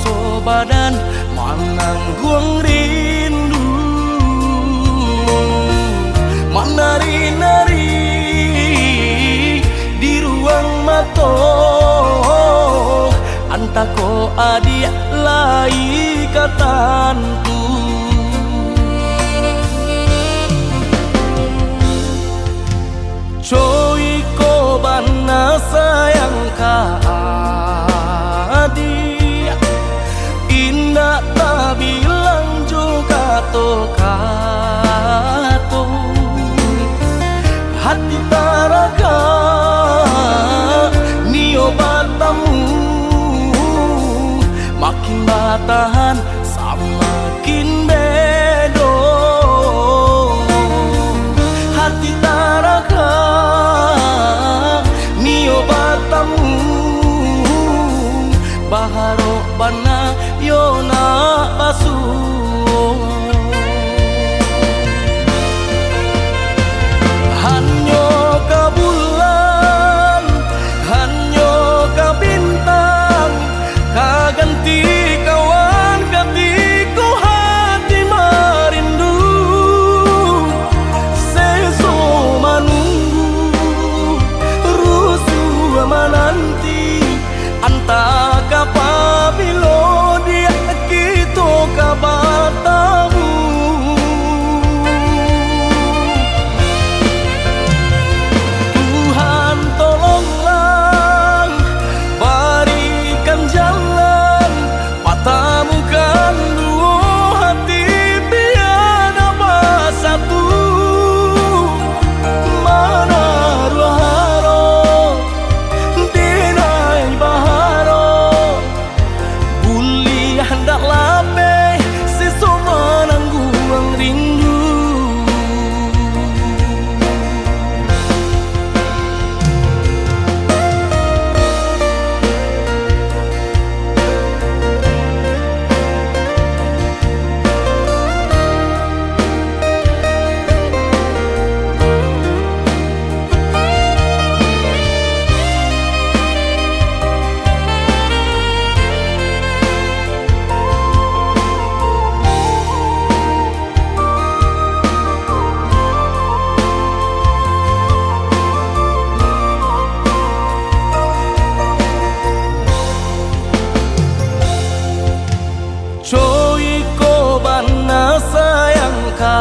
poso badan menanggung rindu, menari-nari di ruang mato antako adik lai katantu. Coy ko bana sayang ka adik, indah tak bilang juga kato, hati taraga nio batamu makin batahan samakin bedo, hati taraga nio batamu baharo bana yona basu. Hanyo ka bulan, hanyo ka bintang, kaganti kawan katiku hati merindu, seso manunggu rusu menanti anta kapabilo dia kita kabatamu. Tuhan tolonglah berikan jalan matamu kan dua hati tiada bersatu, mana ruharo dinai baharo buli hendak lape seso menanggung rindu. Coy ko bana sayang ka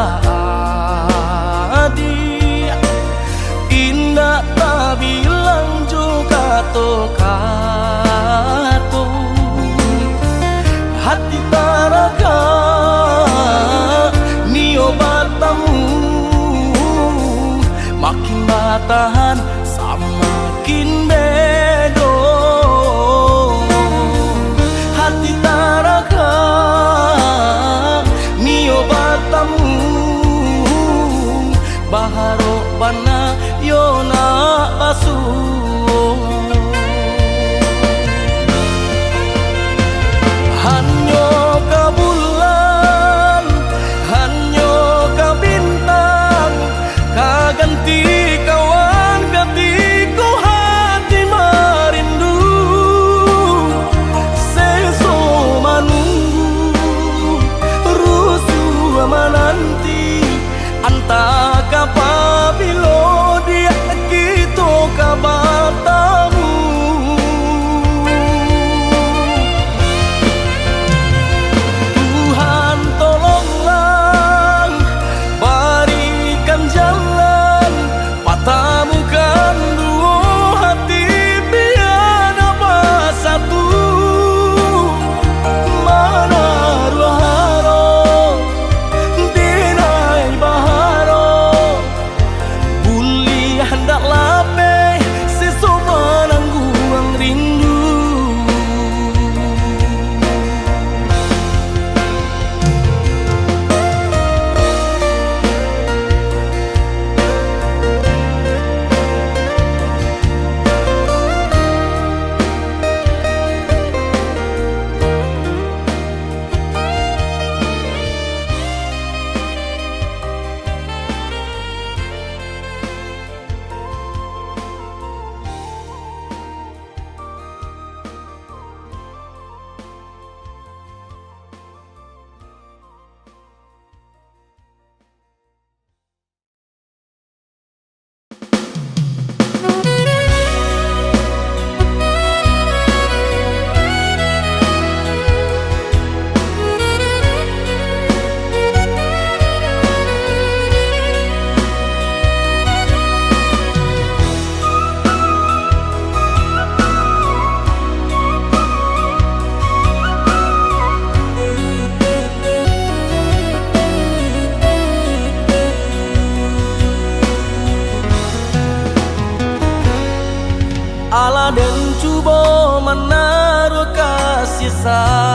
adik, indah tak bilang juga kato, hati taraga nio batamu makin batahan samakin bedo, hati taraga nio batamu baharo bana yona basu. Hanyo ka bulan, hanyo ka bintang, kaganti kawan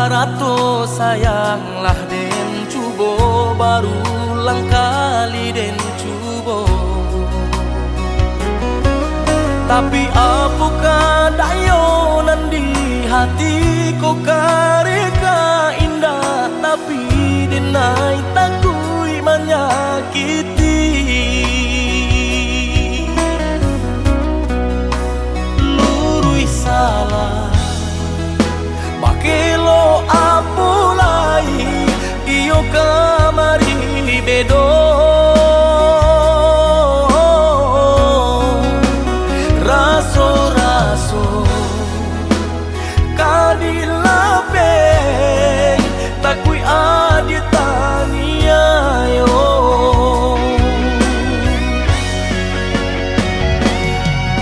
Barato sayanglah den cubo barulang kali den cubo. Tapi apakah dayo nandi hati ko kareka indah, tapi denai takui menyakiti. Lurui salah bakelo apulai iyo kamari bedo. Raso-raso kadilapeng takui aditania yo.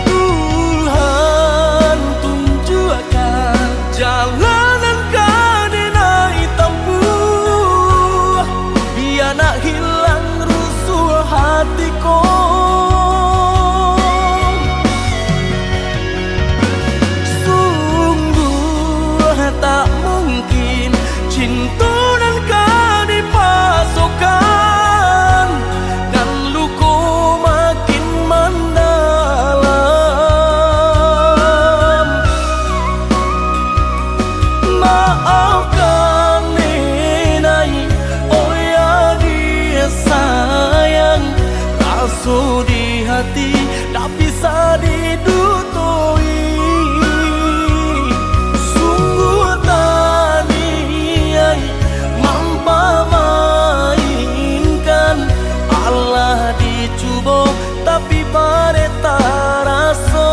Tuhan tunjukkan jalanan kadinai tempuh, biar nak hilang rusuh hatiku. Tak mungkin cinta dan kau dipasokkan, dan luka makin mendalam. Maafkan nenai, oh ya dia sayang. Rasa di hati tak bisa didutui. Dicubo tapi pada tak rasa.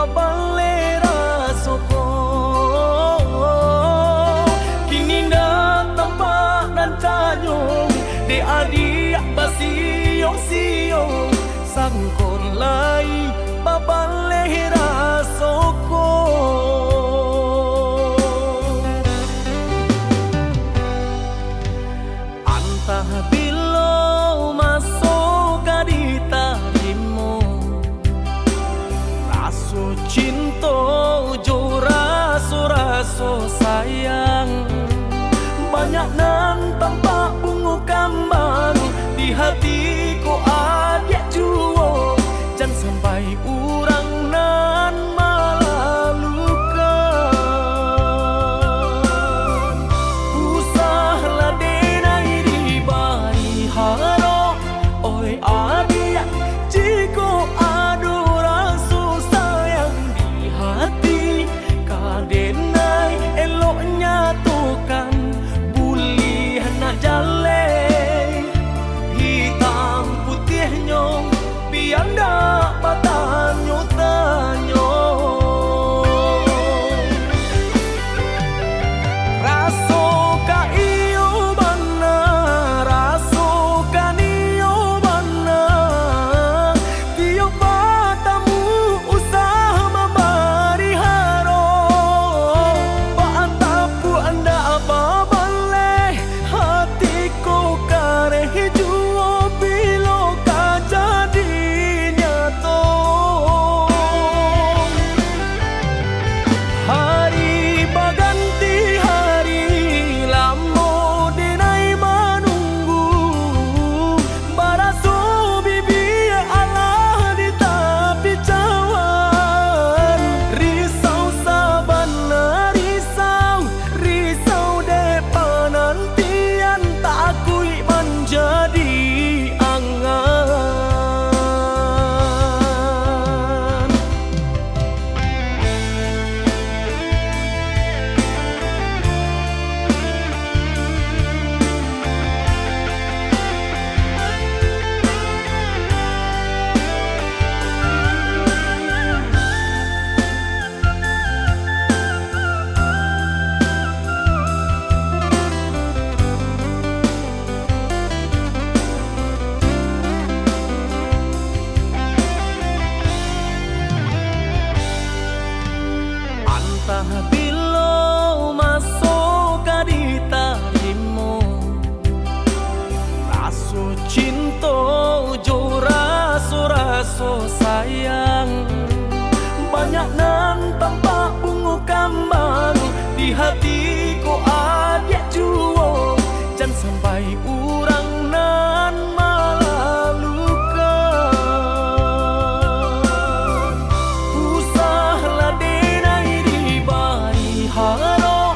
babalera soko kini na tampak dan tanyong de adik basiong siong sangkon lai babalera soko antah bilo masuk gadita limo raso cinto jo raso sayang banyak nan tampak bunga kambang di hatiku adik juo jangan sampai urang nan malah luka usahlah denai di bari haro oi adik jiko adu rasa sayang di hati kadenai eloknya tukan buli nak jale hitam putih nyong pianda patanyo tanyo raso ka iyo bana raso ka niyo bana tiyo patamu usah mabari haro paantapu anda apa baleh hatiku kareh juo bilo ka jadi nyato hari baganti hari lamo denai menunggu baraso bibi Allah di tapi cawan risau sabana risau depan nantian tak akui menjadi angan antah bilo masuk gadita limo raso cinto jo raso sayang banyak nan tampak bunga kambang di hatiku adik juo jangan sampai urang nan malah luka usahlah denai di bari haro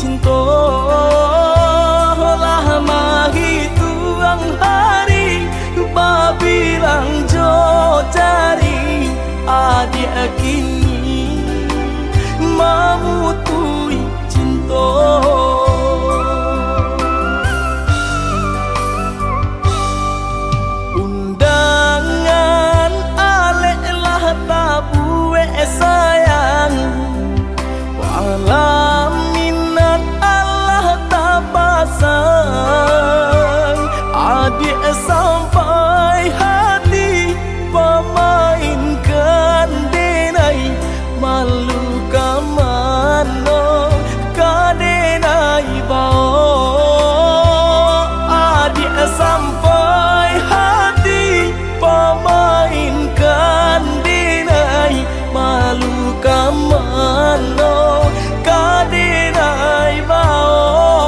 cinta lah menghitung hari babilang jo cari adik kini mamutui cinta undangan alek lah tabuwe sayang walaminan Allah tak pasang adik sampai hati pemainkan denai malu kamano kadenai bao adik sampai hati pemainkan denai malu kamano kadenai bao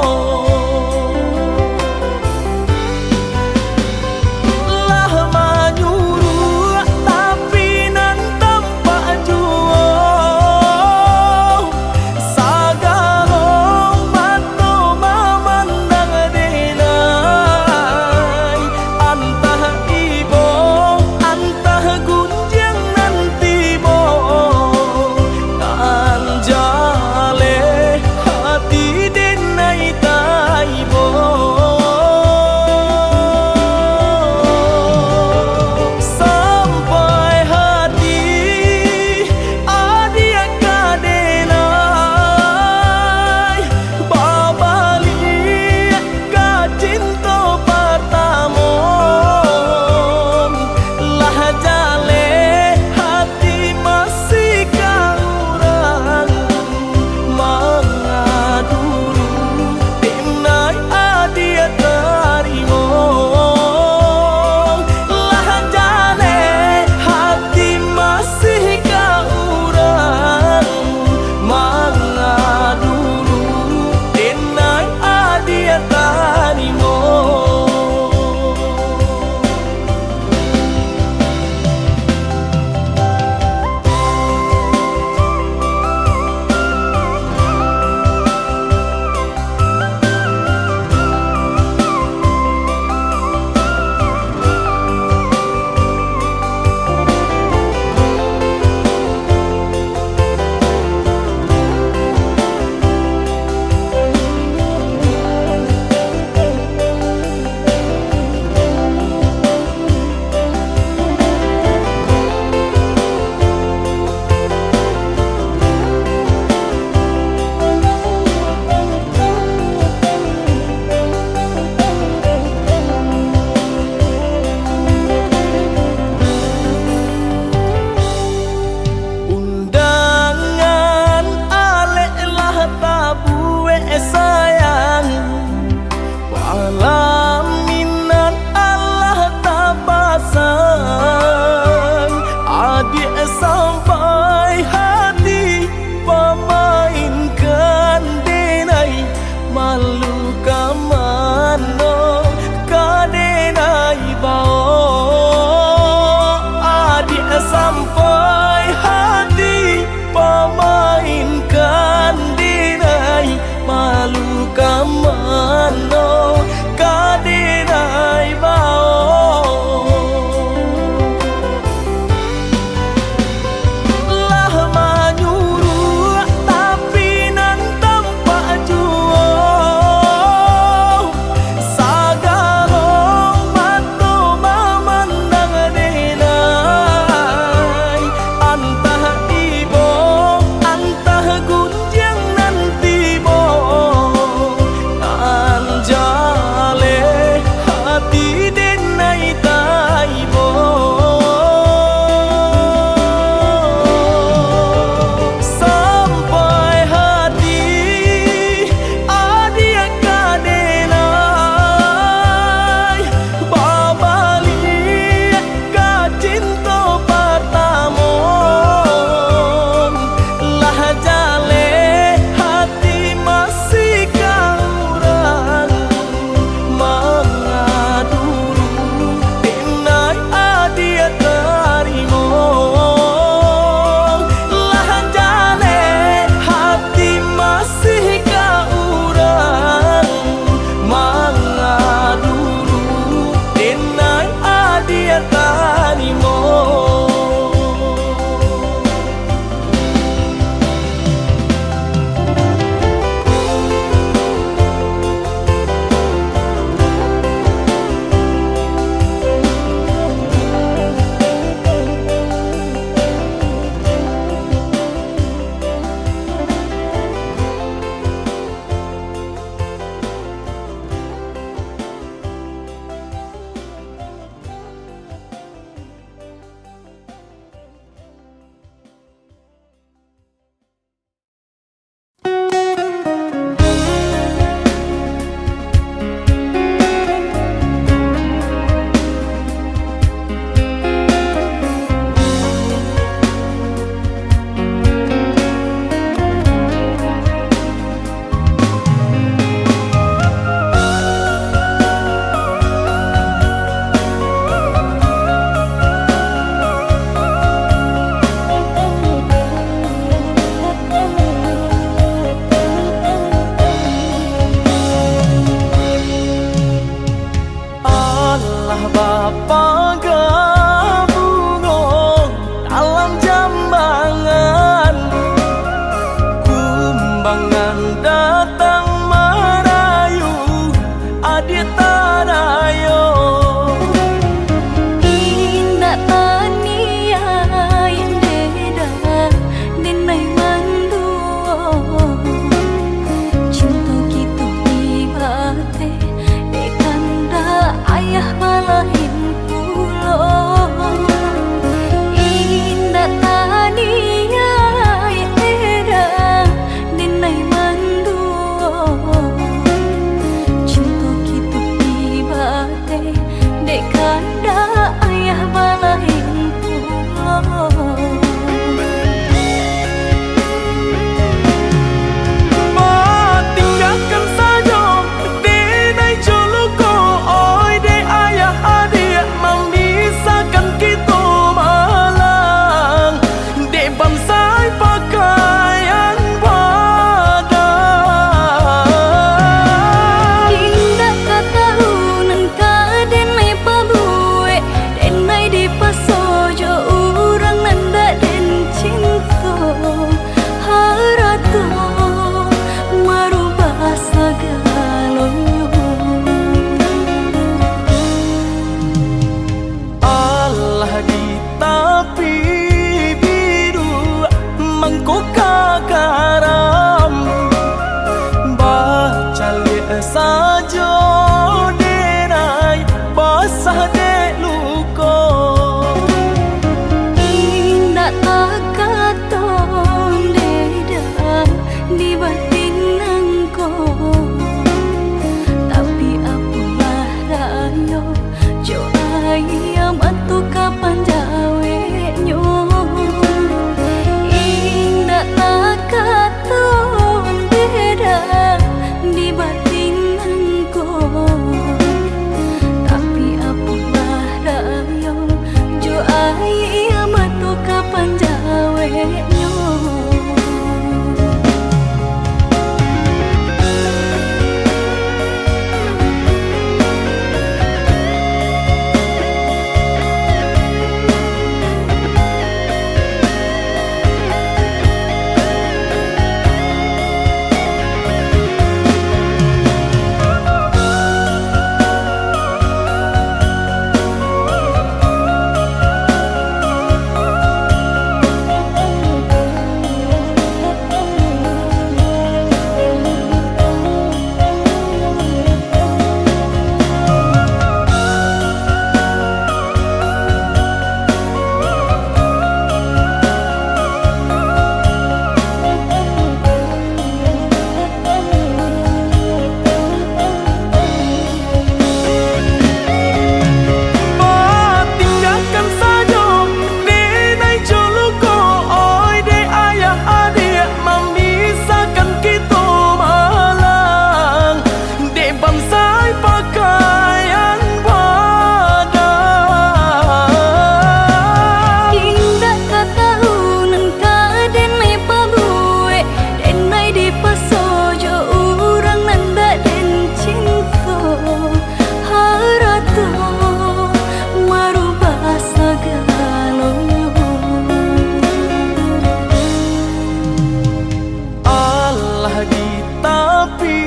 api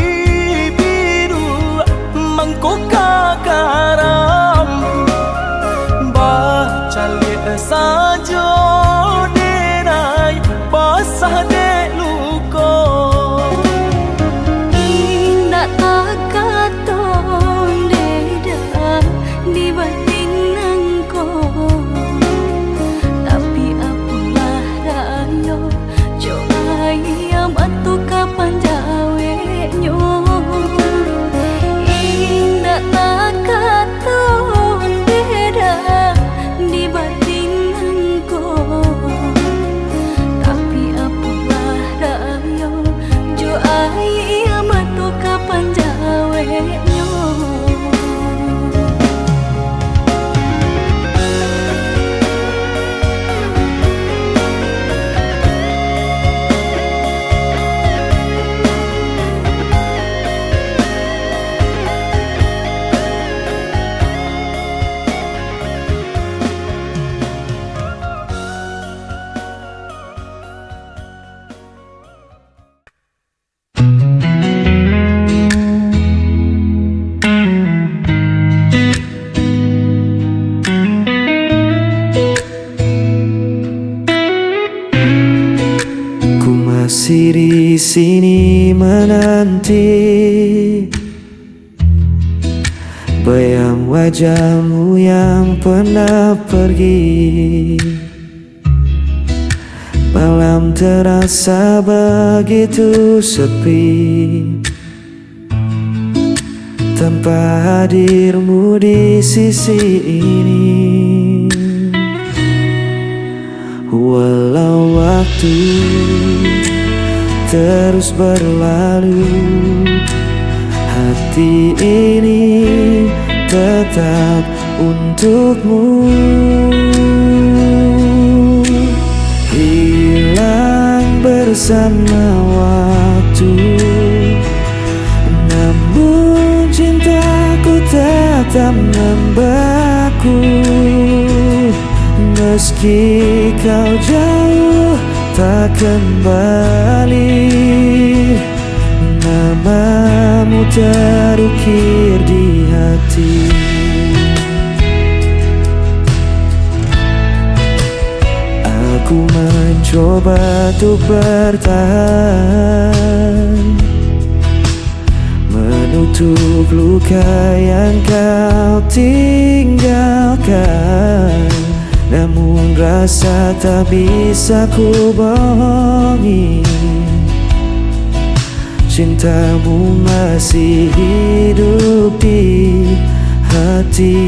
biru mangkukah garam baca liat saja derai basah dek luka indah tak katong deda di batin engkau tapi apalah rayo jo ayam atu kapan jawe nyo indah tak katong deda di batin engkau tapi apalah rayo jo ayam atu kapan jawe nyo. Ku masih di sini menanti bayang wajahmu yang pernah pergi. Malam terasa begitu sepi tanpa hadirmu di sisi ini. Walau waktu terus berlalu, hati ini tetap untukmu. Hilang bersama waktu, namun cintaku tetap membeku. Meski kau jauh tak kembali, namamu terukir di hati. Aku mencoba untuk bertahan, menutup luka yang kau tinggalkan. Namun rasa tak bisa ku bohongi, cintamu masih hidup di hati.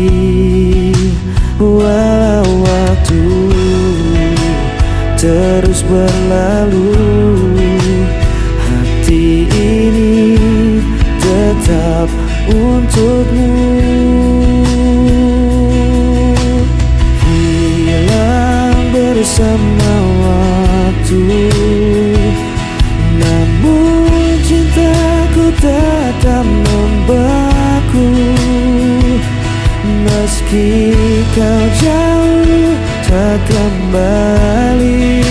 Walau waktu terus berlalu, hati ini tetap untukmu. Bersama waktu, namun cintaku tetap membeku. Meski kau jauh tak kembali,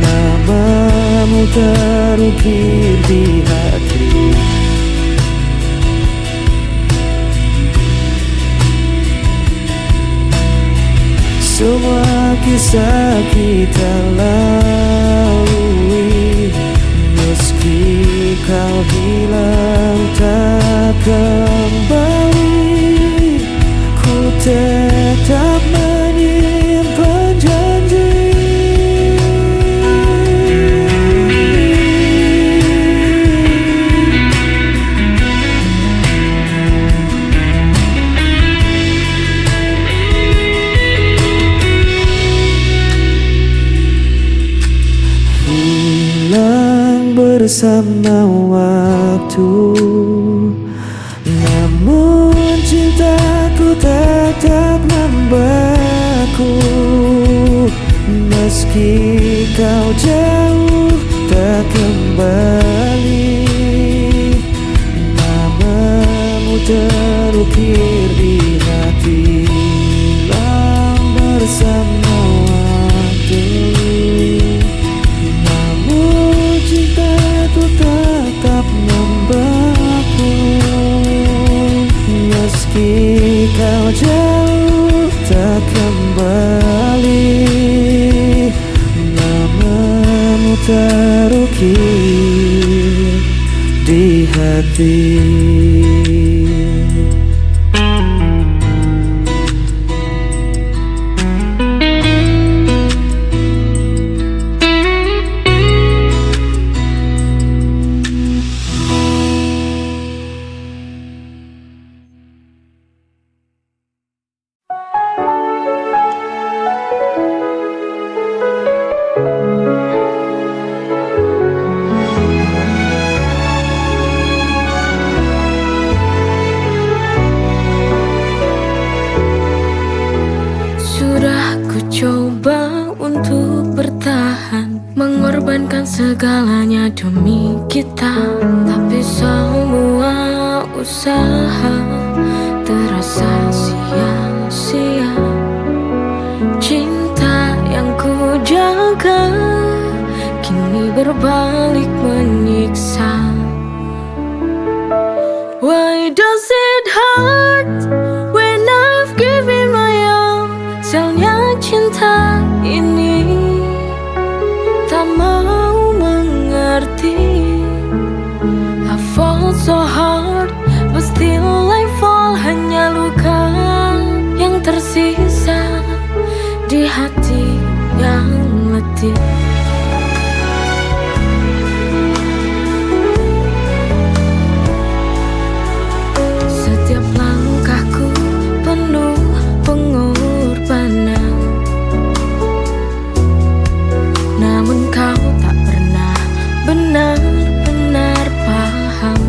namamu terukir di hati. Semua kisah kita lalui, meski kau hilang tak kembali, ku tetap menyimpan janji. Bersama waktu, namun cintaku tetap membeku. Meski kau jauh tak kembali, namamu terukir di hati. Hilang bersama waktu, cintaku tak di hati. Coba untuk bertahan, mengorbankan segalanya demi kita, tapi semua usaha terasa sia-sia. Cinta yang ku jaga kini berbalik menyiksa. Why does it hurt when I've given my all? Sialnya cinta ini tak mau mengerti. I fall so hard, but still I fall. Hanya luka yang tersisa di hati yang letih. Setiap langkahku penuh pengorbanan, namun kau tak pernah benar-benar paham.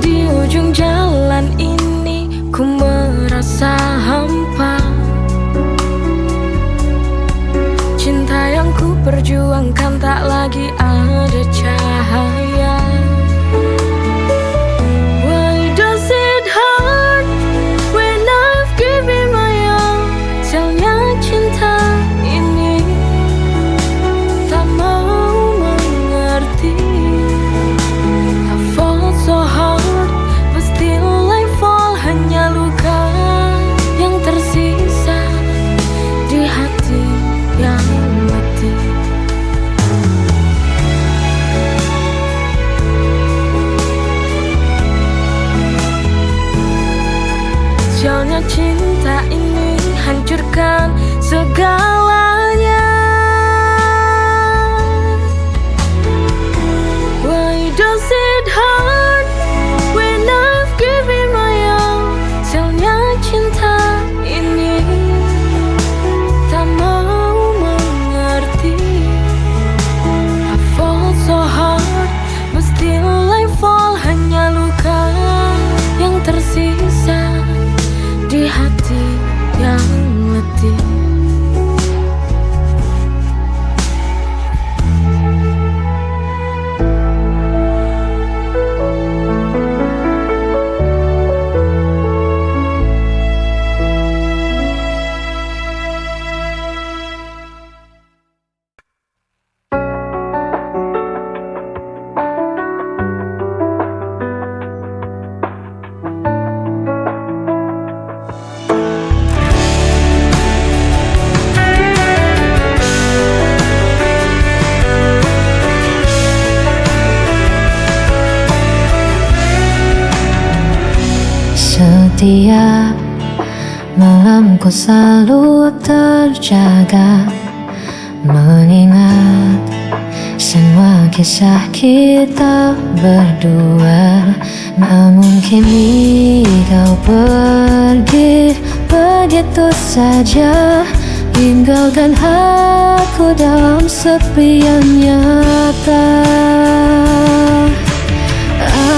Di ujung jalan ini ku merasa hampa. Cinta yang ku perjuangkan tak lagi ada cahaya. Sialnya cinta ini hancurkan segalanya. Why does it hurt when I've given my all? Sialnya cinta ini tak mau mengerti. I fall so hard, but still I fall. Hanya luka yang tersisa di hati yang letih. Setiap malam ku selalu terjaga, mengingat semua kisah kita berdua. Namun kini kau pergi begitu saja, tinggalkan aku dalam sepi yang nyata.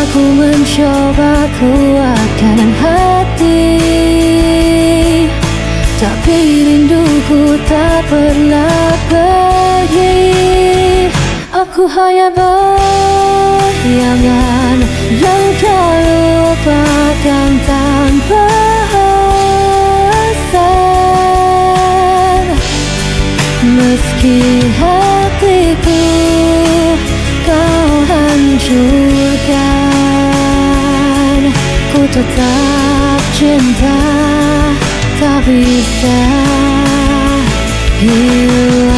Aku mencoba kuatkan hati, tapi rinduku tak pernah pergi. Aku hanya bayangan yang kau lupakan tanpa alasan. Meski hatiku kau hancurkan, ku tetap cinta, tak bisa hilang.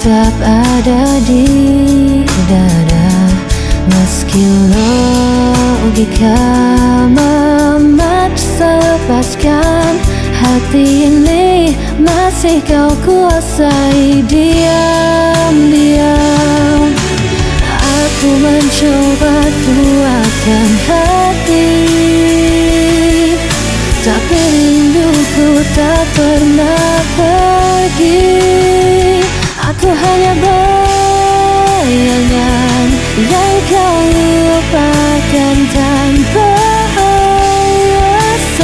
tetap ada di dada, meski logika memaksa lepaskan. Hati ini masih kau kuasai diam-diam. Aku mencoba kuatkan hati, tapi rinduku tak pernah pergi. Aku hanya bayangan yang kau lupakan tanpa alasan.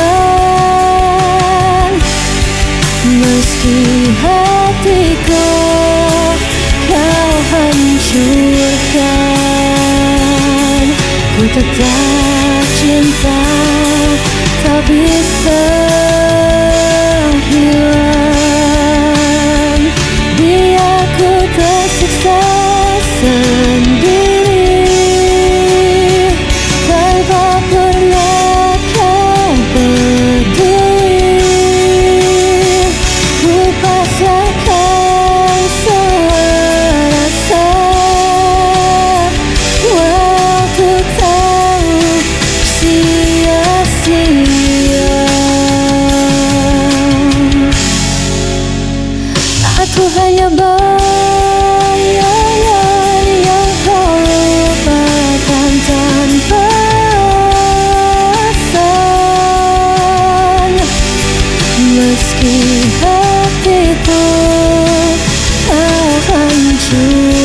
Meski hatiku kau hancurkan, ku tetap cinta, tak bisa hilang. Biar ku tersiksa sendiri, tanpa pernah kau peduli. Ku pasrahkan semua rasa, waktu tak sia-sia. Aku hanya bayangan yang kau lupakan tanpa alasan. Meski hatiku kau hancurkan,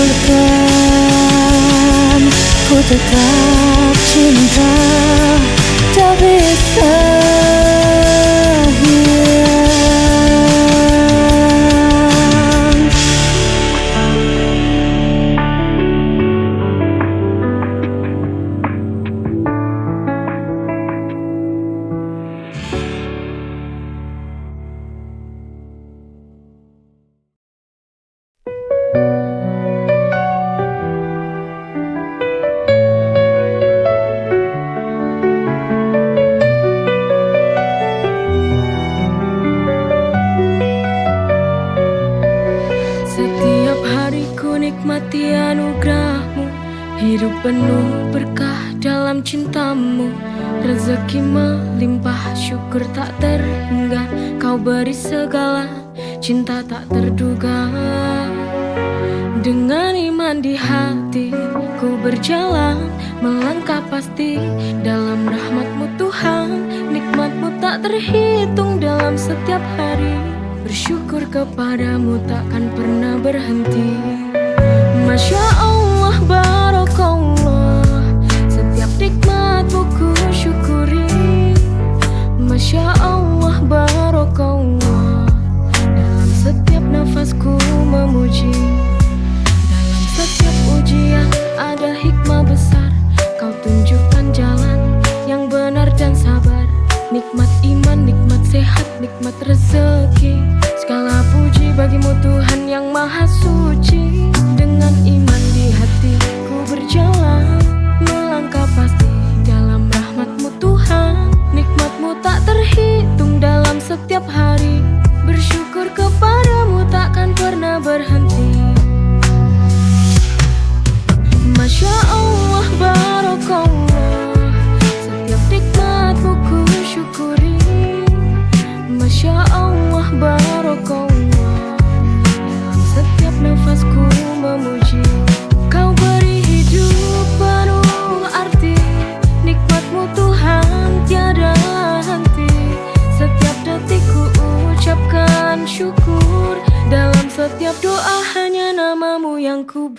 ku tetap cinta, tak bisa hilang. Setiap hari ku nikmati anugerahmu, hidup penuh berkah dalam cintamu. Rezeki melimpah, syukur tak terhingga, kau beri segala cinta tak terduga. Dengan iman di hati ku berjalan, melangkah pasti dalam rahmat-Mu Tuhan. Nikmat-Mu tak terhitung dalam setiap hari, bersyukur kepadamu takkan pernah berhenti. Masya Allah, barakallah, setiap nikmat-Mu ku syukuri. Masya Allah, barakallah, dalam setiap nafasku memuji. Dalam setiap ujian ada hikmah besar, kau tunjukkan jalan yang benar dan sabar. Nikmat iman, nikmat sehat, nikmat rezeki, segala puji bagimu Tuhan yang maha suci. Dengan iman di hati ku berjalan, melangkah pasti dalam rahmat-Mu Tuhan. Nikmat-Mu tak terhitung dalam setiap hari, bersyukur kepadamu takkan pernah berhenti. Masya Allah, barakallah, setiap nikmat-Mu ku syukuri. Masya Allah, barakallah, dalam setiap nafasku memuji. Kau beri hidup penuh arti, nikmat-Mu Tuhan tiada henti. Setiap detik ku ucapkan syukur, dalam setiap doa hanya nama-Mu yang ku